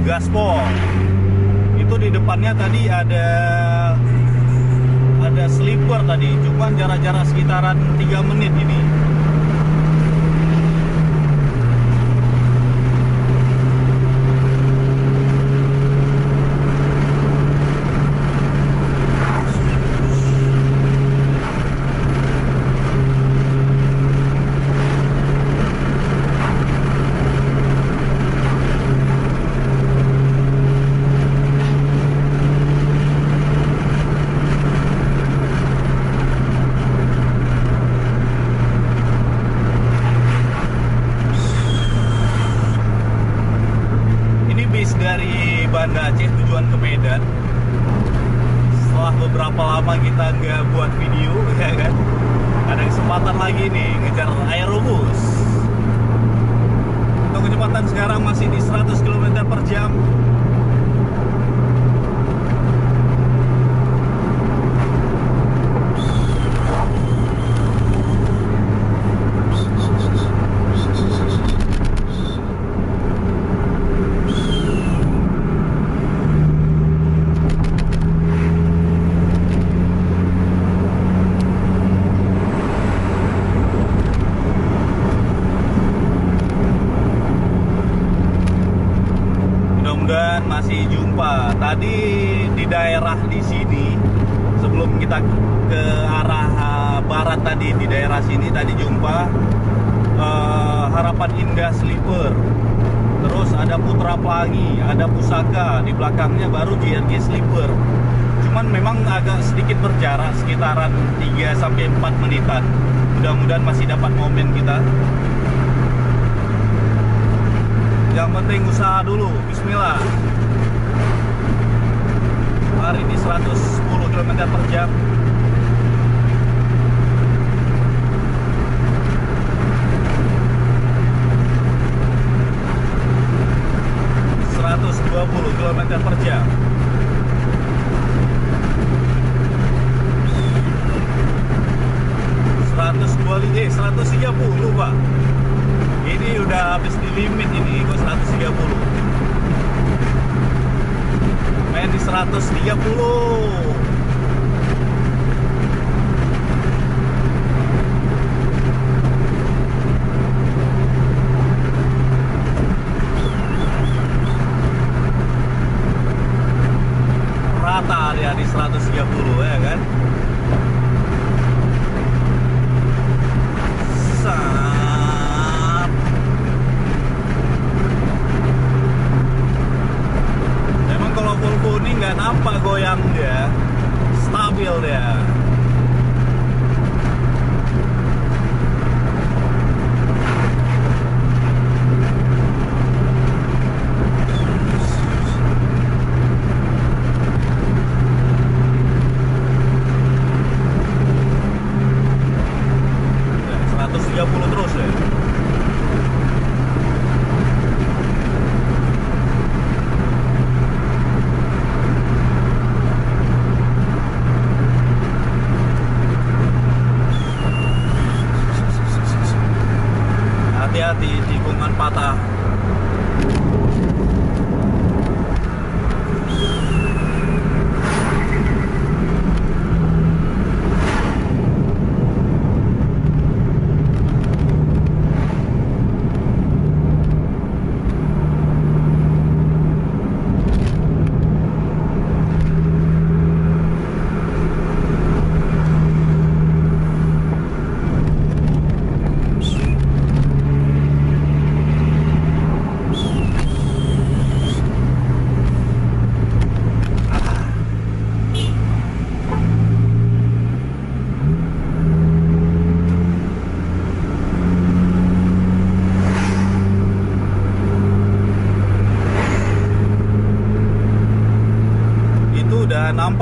gaspol. Itu di depannya tadi ada sleeper tadi, cuman jarak-jarak sekitaran 3 menit ini. Dari Banda Aceh tujuan ke Medan. Setelah beberapa lama kita nggak buat video, ya kan, ada kesempatan lagi nih ngejar aerobus. Untuk kecepatan sekarang masih di 100 km per jam. Dan masih jumpa tadi di daerah di sini, sebelum kita ke arah barat tadi, di daerah sini tadi jumpa Harapan Indah Sleeper, terus ada Putra Pelangi, ada Pusaka, di belakangnya baru JRG Sleeper. Cuman memang agak sedikit berjarak, sekitaran 3-4 menitan. Mudah-mudahan masih dapat momen kita. Yang penting usaha dulu, bismillah. Hari ini 110 km per jam. km per jam. 130 Pak. Ini udah habis di limit ini kok 130. Main di 130. Rata dia di 130 ya kan. Sat. Memang kalau full kuning nggak nampak goyang dia, stabil dia. Terus ya. Hati-hati tikungan patah.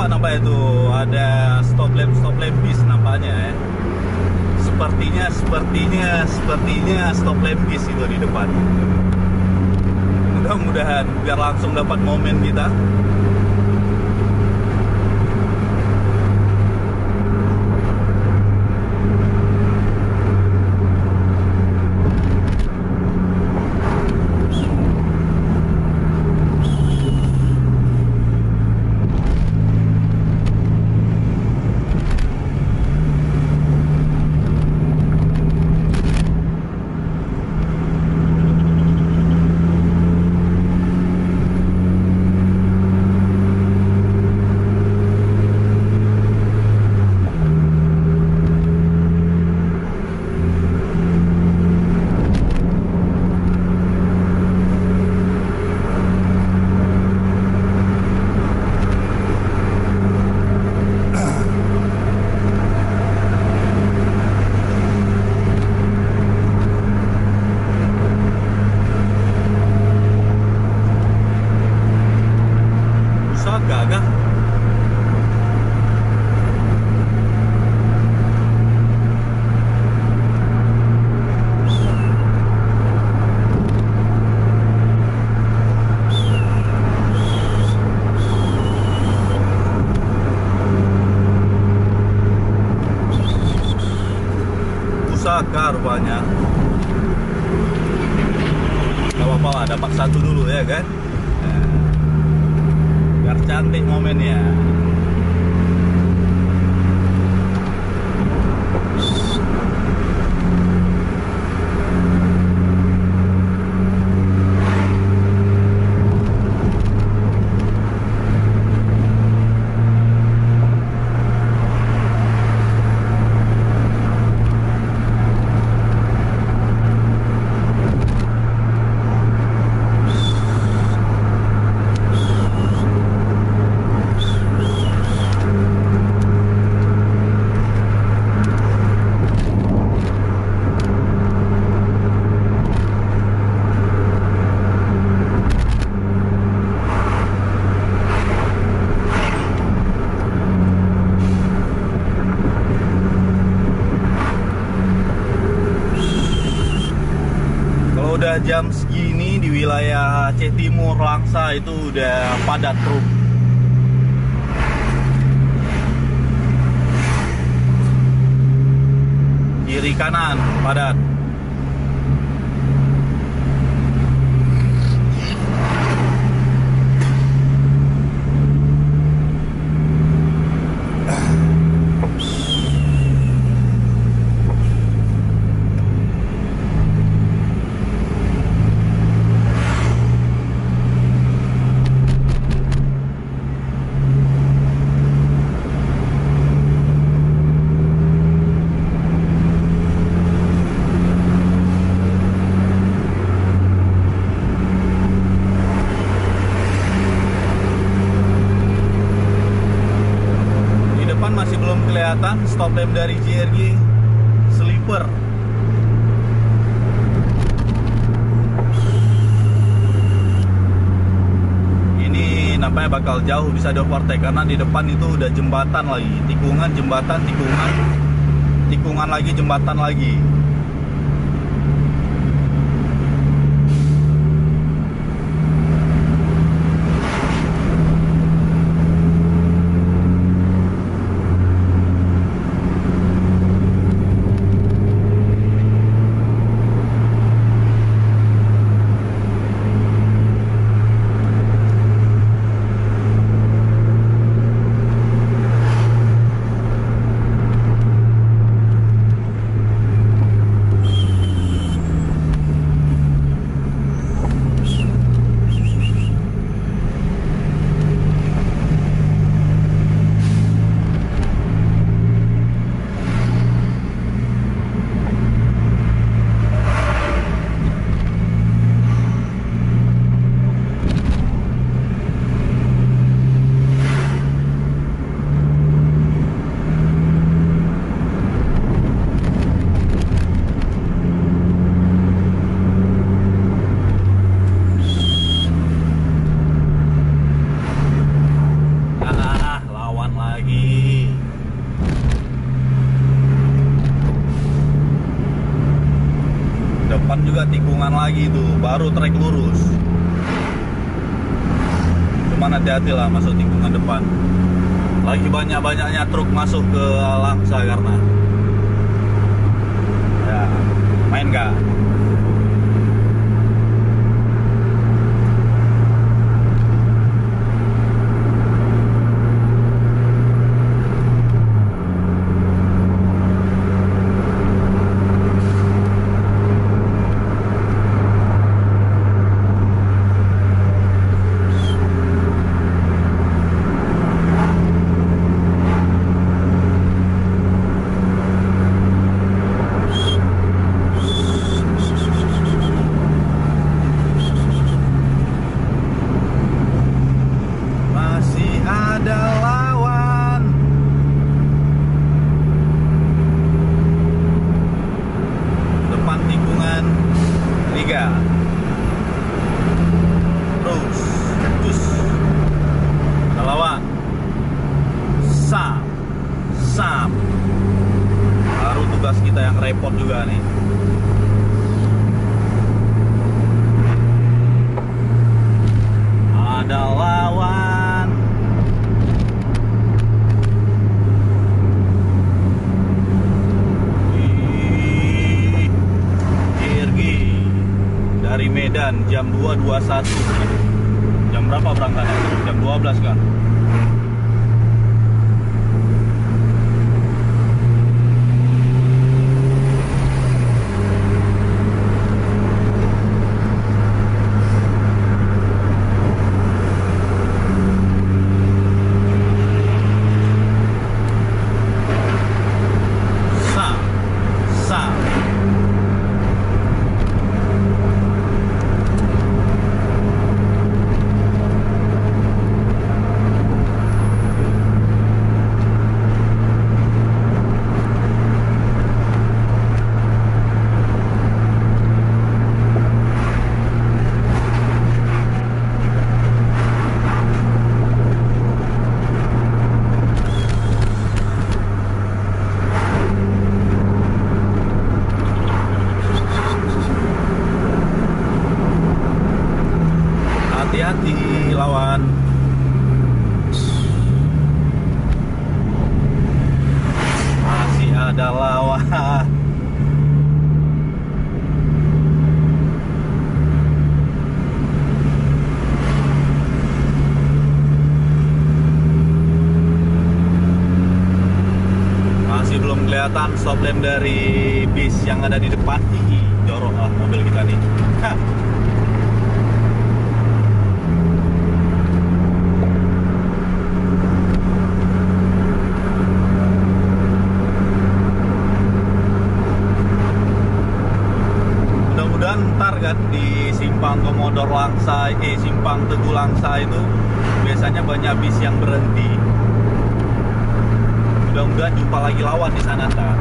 Nampak itu ada stop lamp bis nampaknya ya. Sepertinya stop lamp bis itu di depan. Mudah-mudahan biar langsung dapat momen kita. gagah. Pusaka rupanya. Gak apa-apa lah, dapat satu dulu ya kan. Nah, biar cantik momennya. Udah jam segini di wilayah Aceh Timur, Langsa itu udah padat truk. Kiri kanan padat. Masih belum kelihatan stop lamp dari JRG Sleeper. Ini nampaknya bakal jauh bisa di overtake karena di depan itu udah jembatan lagi, tikungan, jembatan, tikungan, tikungan lagi, jembatan lagi. Depan juga tikungan lagi tuh, baru trek lurus. Cuman hati-hati lah masuk tikungan depan. Lagi banyak-banyaknya truk masuk ke Langsa karena ya, main gak? juga nih. Ada lawan. Irgi dari Medan jam 2.21. Jam berapa berangkatnya? Jam 12 kan? Hati-hati lawan. Masih ada lawan. Masih belum kelihatan stop lamp dari bis yang ada di depan. Ih, jorok lah mobil kita nih. Hah. Ntar kan di simpang Komodor Langsa, simpang Teguh Langsa itu biasanya banyak bis yang berhenti. Mudah-mudahan jumpa lagi lawan di sana ntar.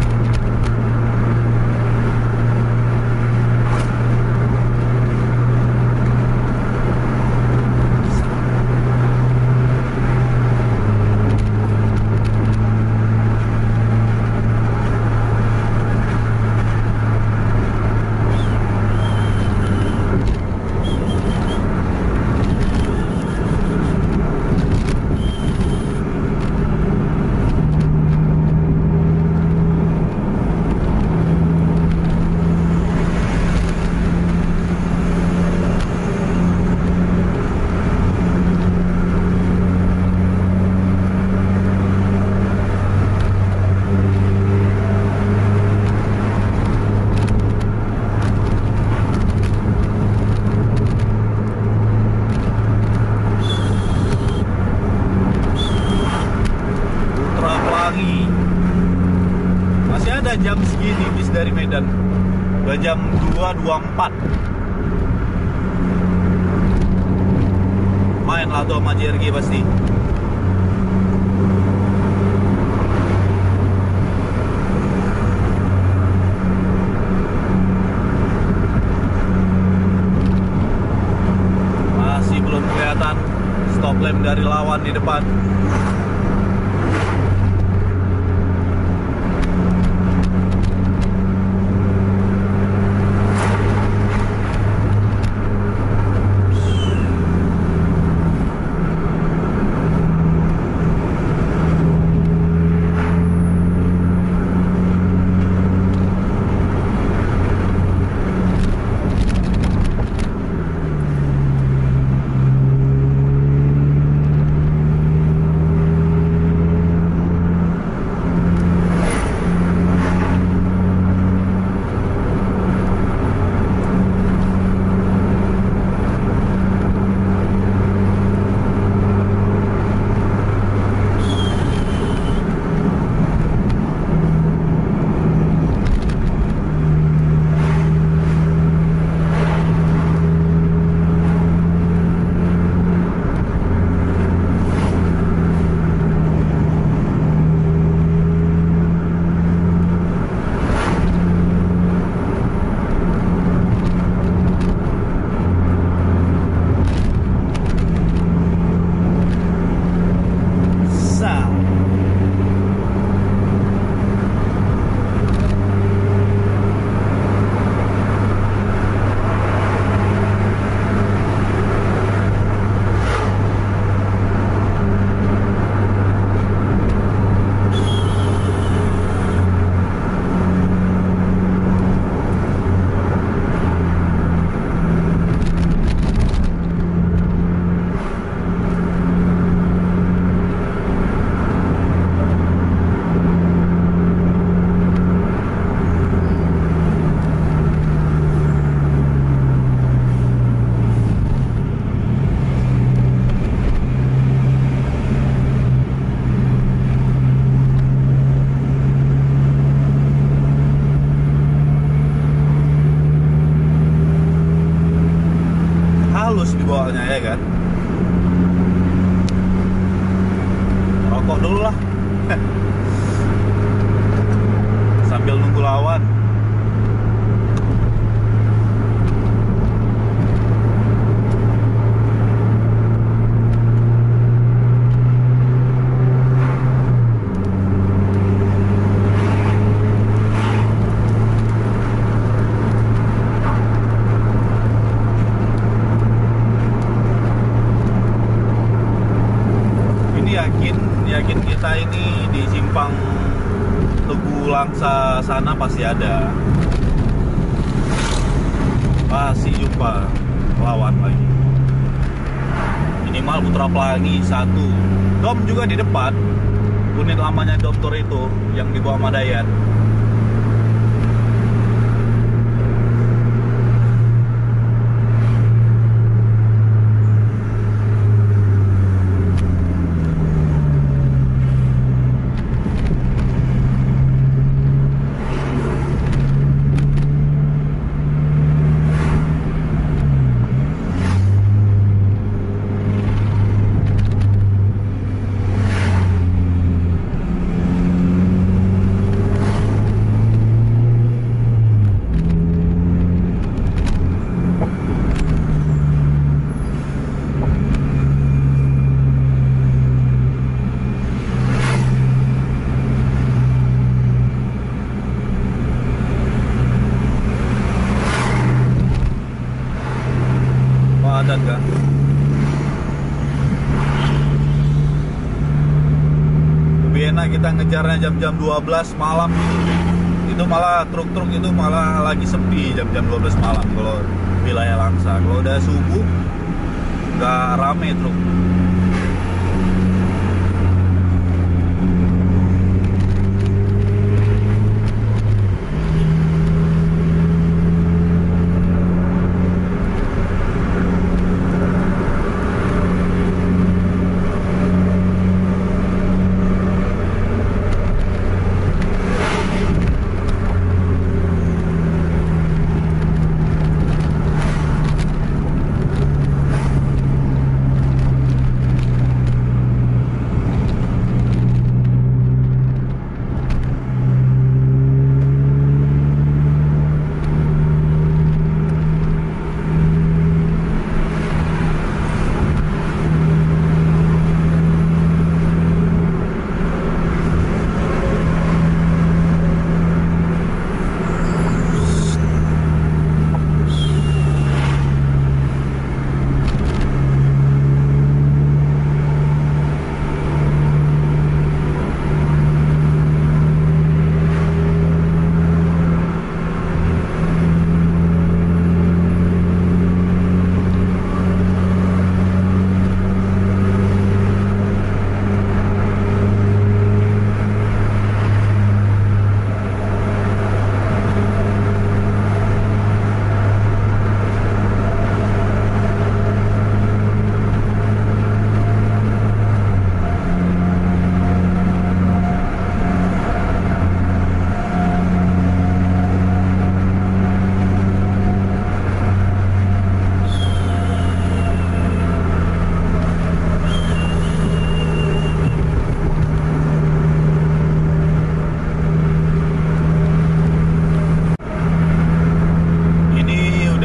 Masih ada jam segini bis dari Medan. Udah jam 2.24. Main lah tuh sama JRG pasti. Masih belum kelihatan stop lamp dari lawan di depan. soalnya ya kan. Rokok dulu lah sambil nunggu lawan. Yakin kita ini di simpang Tugu Langsa sana pasti ada, pasti jumpa lawan lagi. Minimal Putra Pelangi 1. Dom juga di depan, unit lamanya Dokter itu yang dibawa sama Dayat. Padat kan? Lebih enak kita ngejarnya jam-jam 12 malam gitu. Itu malah truk-truk itu malah lagi sepi jam-jam 12 malam kalau wilayah Langsa. Kalau udah subuh nggak rame truk.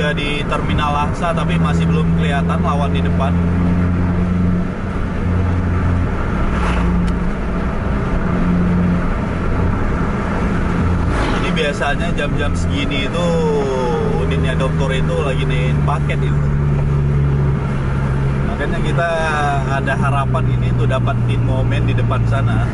Di Terminal Langsa tapi masih belum kelihatan lawan di depan. Ini biasanya jam-jam segini itu unitnya Dokter itu lagi nih paket itu. Makanya kita ada harapan ini tuh dapatin momen di depan sana.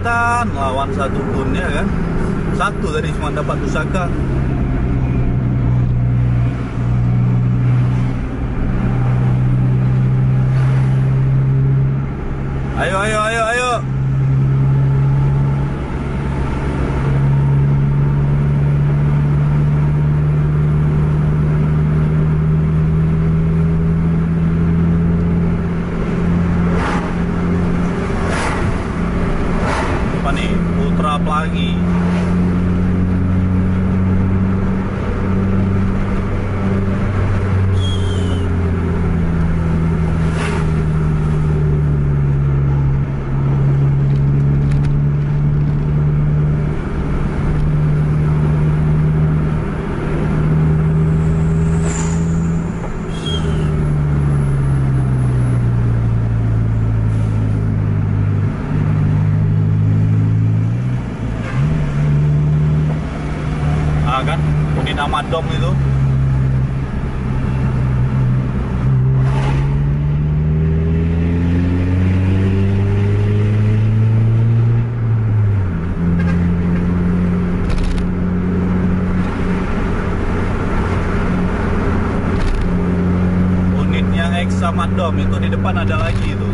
kelihatan lawan satu pun ya kan. Satu tadi cuma dapat pusaka. Ayo, ayo, ayo, ayo. Apa nih? Putra Pelangi. Kan unit Amadom itu unitnya X Amadom itu di depan ada lagi itu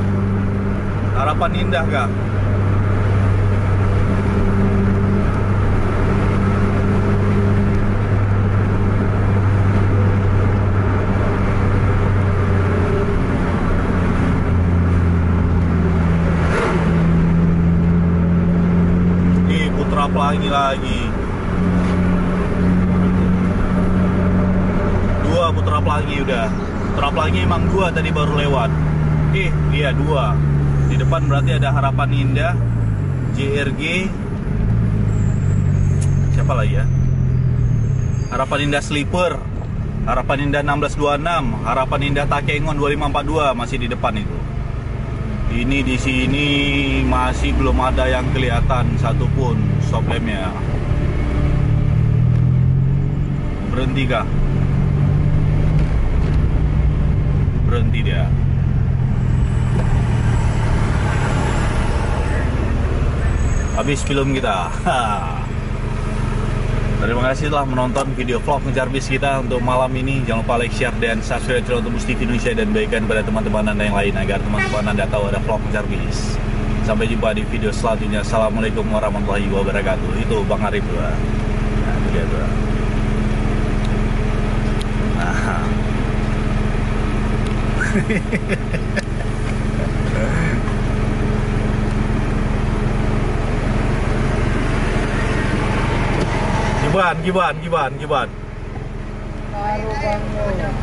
Harapan Indah kak. Pelangi lagi. Dua Putra Pelangi udah. Putra Pelangi emang dua tadi baru lewat. Iya dua. Di depan berarti ada Harapan Indah, JRG. Siapa lagi ya? Harapan Indah Sleeper, Harapan Indah 1626, Harapan Indah Takengon 2542 masih di depan itu. Ini di sini masih belum ada yang kelihatan satupun stop lampnya. Berhenti kah? Berhenti dia. Habis film kita. Terima kasih telah menonton video vlog Ngejar Bis kita untuk malam ini. Jangan lupa like, share, dan subscribe channel Tembus TV Indonesia dan bagikan pada teman-teman Anda yang lain agar teman-teman Anda tahu ada vlog Ngejar Bis. Sampai jumpa di video selanjutnya. Assalamualaikum warahmatullahi wabarakatuh. Itu Bang Arif tuh. Nah, itu dia tuh. Nah. Gibran. Baru bangun.